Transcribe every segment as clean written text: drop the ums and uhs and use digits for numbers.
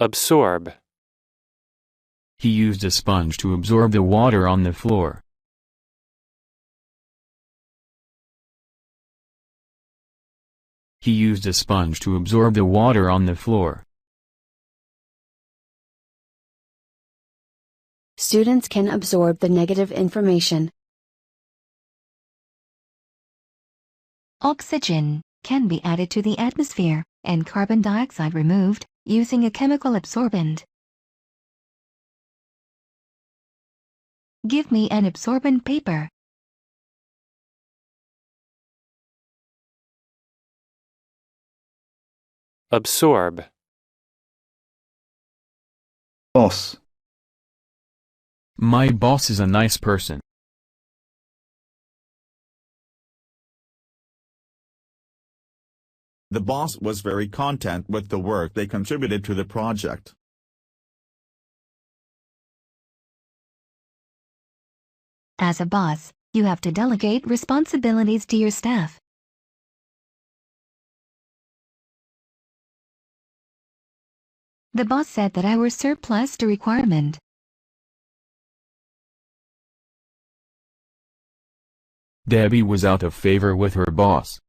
Absorb. He used a sponge to absorb the water on the floor. He used a sponge to absorb the water on the floor. Students can absorb the negative information. Oxygen can be added to the atmosphere, and carbon dioxide removed, using a chemical absorbent. Give me an absorbent paper. Absorb. Boss. My boss is a nice person. The boss was very content with the work they contributed to the project. As a boss, you have to delegate responsibilities to your staff. The boss said that I were surplus to requirement. Debbie was out of favor with her boss.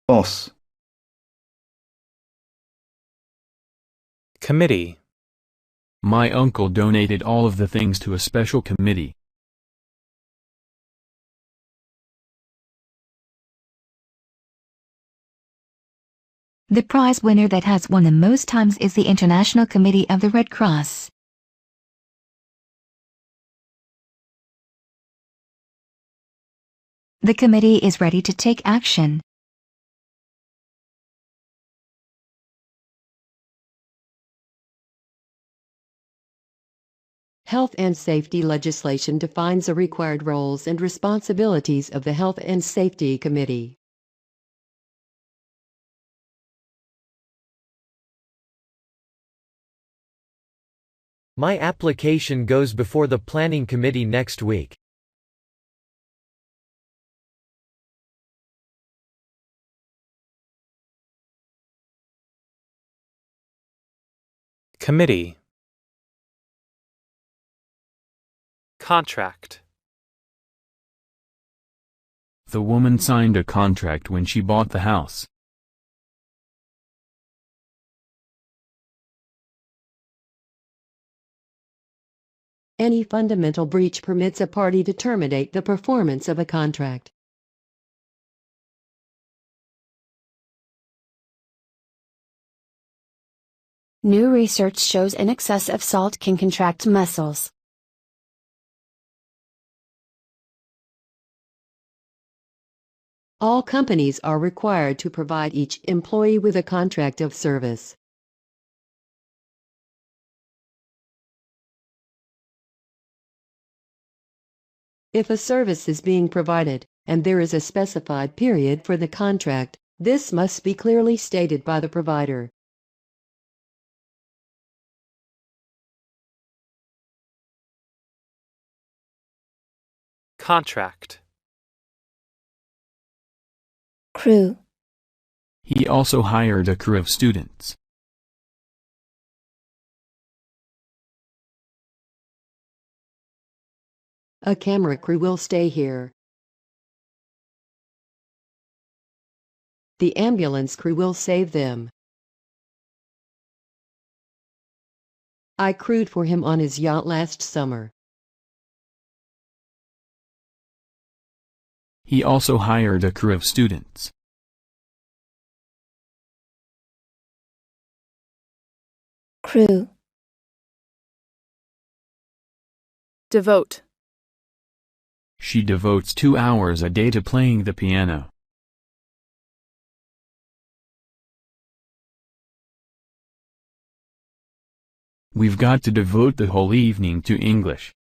Boss. Committee. My uncle donated all of the things to a special committee. The prize winner that has won the most times is the International Committee of the Red Cross. The committee is ready to take action. Health and safety legislation defines the required roles and responsibilities of the Health and Safety Committee. My application goes before the Planning Committee next week. Committee. Contract. The woman signed a contract when she bought the house. Any fundamental breach permits a party to terminate the performance of a contract. New research shows an excess of salt can contract muscles. All companies are required to provide each employee with a contract of service. If a service is being provided, and there is a specified period for the contract, this must be clearly stated by the provider. Contract. Crew. He also hired a crew of students. A camera crew will stay here. The ambulance crew will save them. I crewed for him on his yacht last summer. He also hired a crew of students. Crew. Devote. She devotes 2 hours a day to playing the piano. We've got to devote the whole evening to English.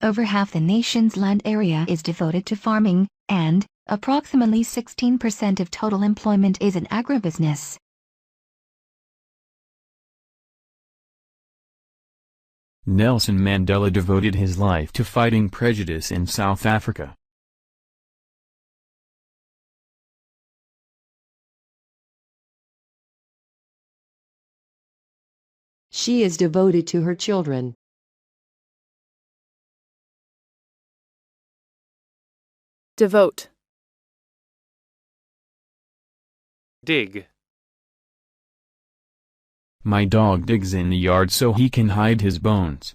Over half the nation's land area is devoted to farming, and approximately 16% of total employment is in agribusiness. Nelson Mandela devoted his life to fighting prejudice in South Africa. She is devoted to her children. Devote. Dig. My dog digs in the yard so he can hide his bones.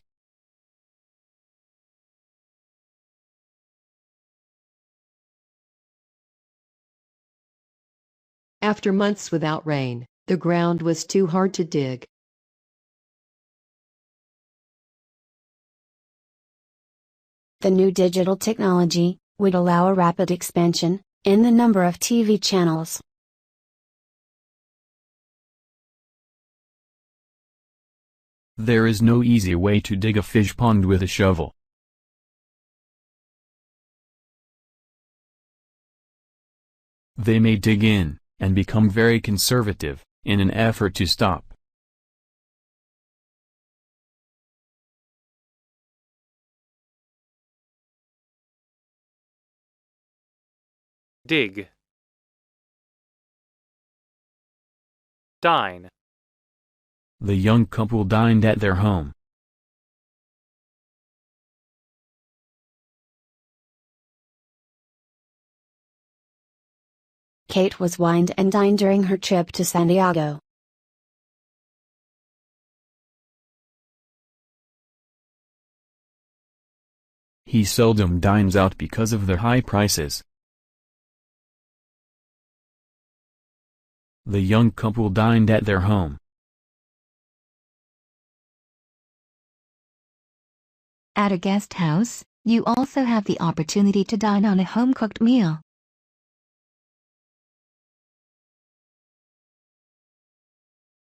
After months without rain, the ground was too hard to dig. The new digital technology would allow a rapid expansion in the number of TV channels. There is no easy way to dig a fish pond with a shovel. They may dig in, and become very conservative, in an effort to stop. Dig. Dine. The young couple dined at their home. Kate was wined and dined during her trip to Santiago. He seldom dines out because of the high prices. The young couple dined at their home. At a guest house, you also have the opportunity to dine on a home-cooked meal.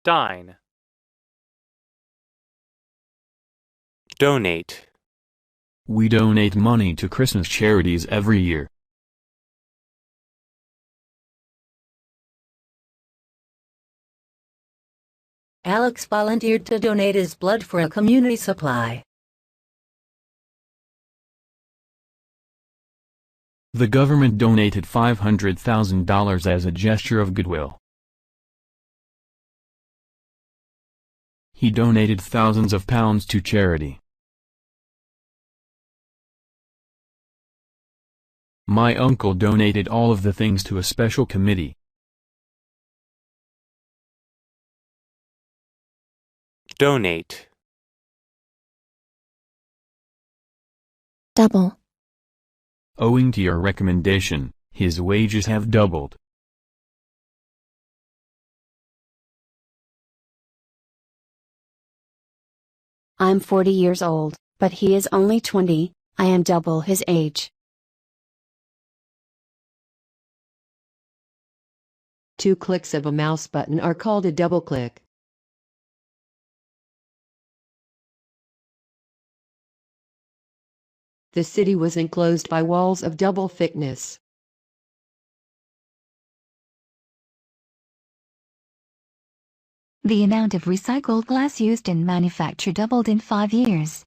Dine. Donate. We donate money to Christmas charities every year. Alex volunteered to donate his blood for a community supply. The government donated $500,000 as a gesture of goodwill. He donated thousands of pounds to charity. My uncle donated all of the things to a special committee. Donate. Double. Owing to your recommendation, his wages have doubled. I'm 40 years old, but he is only 20, I am double his age. Two clicks of a mouse button are called a double click. The city was enclosed by walls of double thickness. The amount of recycled glass used in manufacture doubled in 5 years.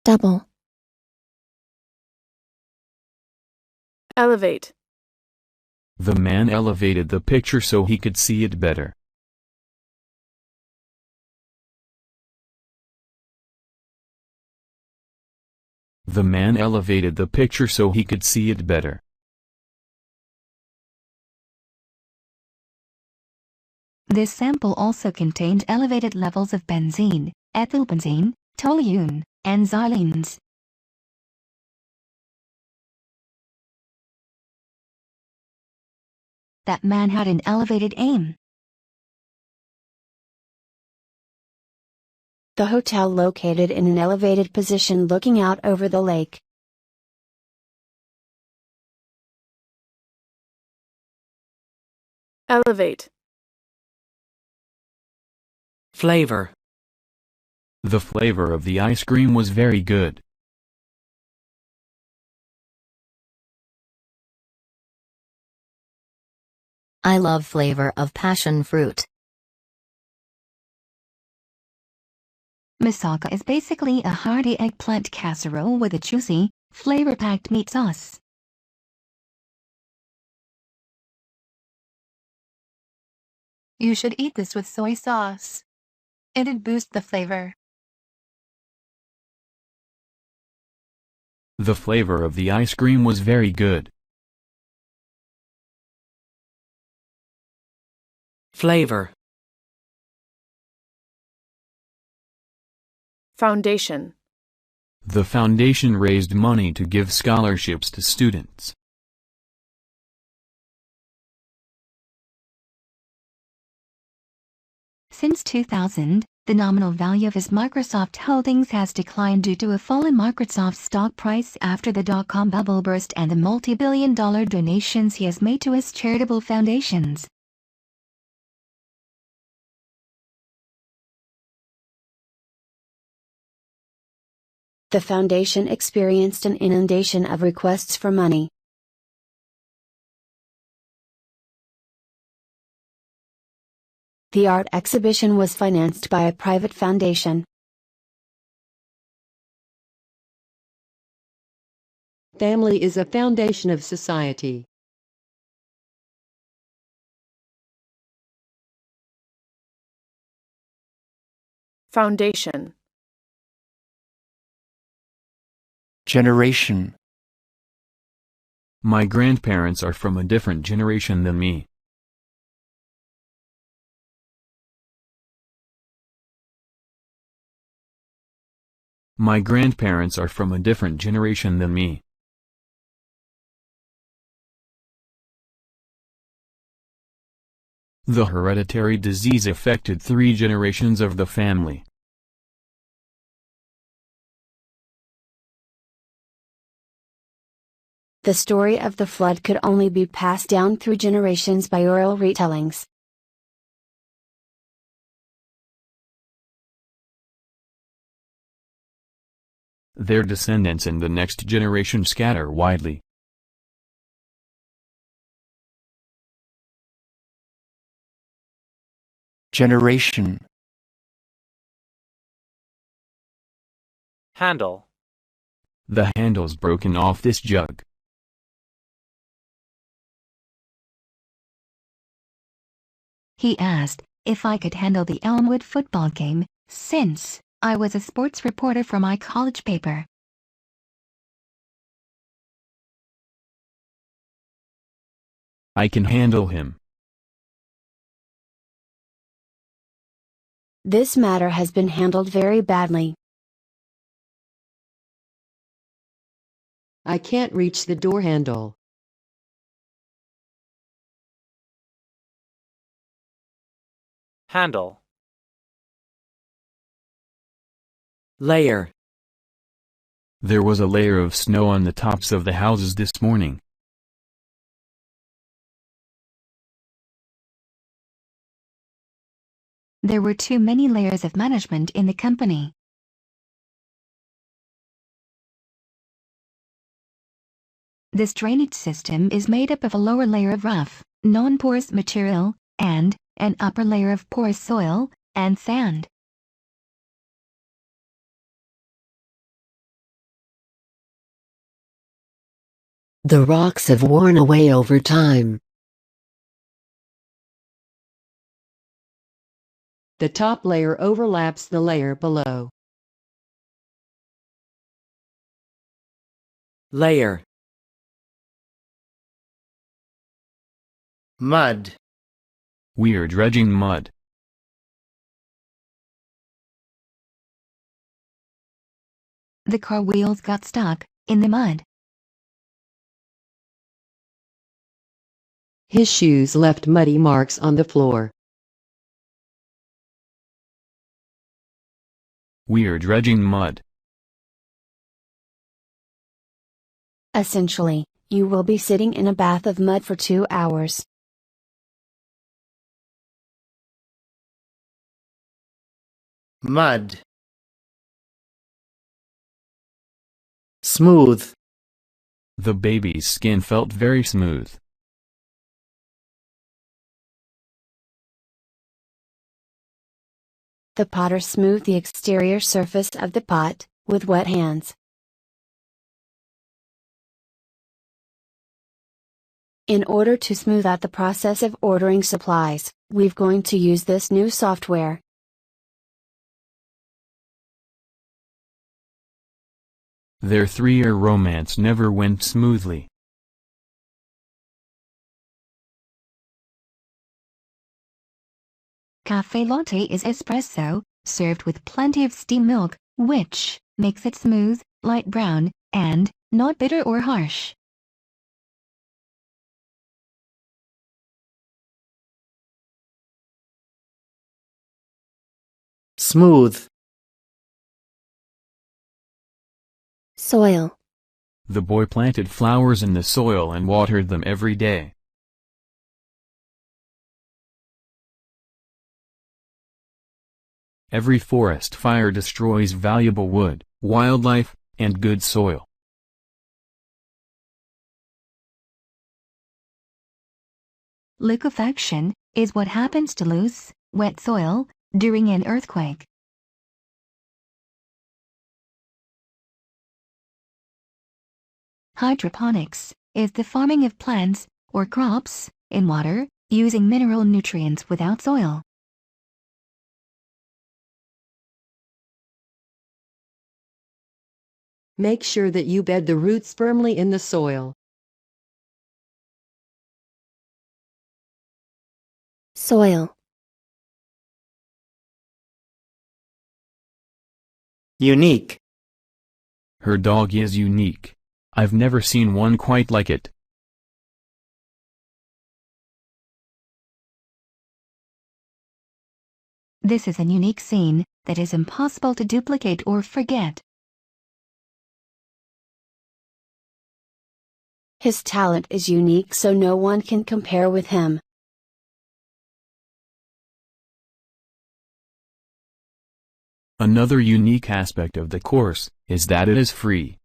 Double. Elevate. The man elevated the picture so he could see it better. The man elevated the picture so he could see it better. This sample also contained elevated levels of benzene, ethylbenzene, toluene, and xylenes. That man had an elevated aim. The hotel located in an elevated position looking out over the lake. Elevate. Flavor. The flavor of the ice cream was very good. I love flavor of passion fruit. Moussaka is basically a hearty eggplant casserole with a juicy, flavor-packed meat sauce. You should eat this with soy sauce. It'd boost the flavor. The flavor of the ice cream was very good. Flavor. Foundation. The foundation raised money to give scholarships to students. Since 2000, the nominal value of his Microsoft holdings has declined due to a fall in Microsoft's stock price after the dot-com bubble burst and the multi-billion-dollar donations he has made to his charitable foundations. The foundation experienced an inundation of requests for money. The art exhibition was financed by a private foundation. Family is a foundation of society. Foundation. Generation. My grandparents are from a different generation than me. My grandparents are from a different generation than me. The hereditary disease affected 3 generations of the family. The story of the flood could only be passed down through generations by oral retellings. Their descendants and the next generation scatter widely. Generation. Handle. The handle's broken off this jug. He asked if I could handle the Elmwood football game, since I was a sports reporter for my college paper. I can handle him. This matter has been handled very badly. I can't reach the door handle. Handle. Layer. There was a layer of snow on the tops of the houses this morning. There were too many layers of management in the company. This drainage system is made up of a lower layer of rough, non-porous material, and an upper layer of porous soil and sand. The rocks have worn away over time. The top layer overlaps the layer below. Layer. Mud. We are dredging mud. The car wheels got stuck in the mud. His shoes left muddy marks on the floor. We are dredging mud. Essentially, you will be sitting in a bath of mud for 2 hours. Mud. Smooth. The baby's skin felt very smooth. The potter smoothed the exterior surface of the pot, with wet hands. In order to smooth out the process of ordering supplies, we're going to use this new software. Their 3-year romance never went smoothly. Cafe latte is espresso, served with plenty of steam milk, which makes it smooth, light brown, and not bitter or harsh. Smooth. Soil. The boy planted flowers in the soil and watered them every day. Every forest fire destroys valuable wood, wildlife, and good soil. Liquefaction is what happens to loose, wet soil during an earthquake. Hydroponics is the farming of plants or crops in water, using mineral nutrients without soil. Make sure that you bed the roots firmly in the soil. Soil. Unique. Her dog is unique. I've never seen one quite like it. This is a unique scene that is impossible to duplicate or forget. His talent is unique, so no one can compare with him. Another unique aspect of the course is that it is free.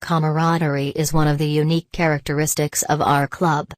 Camaraderie is one of the unique characteristics of our club.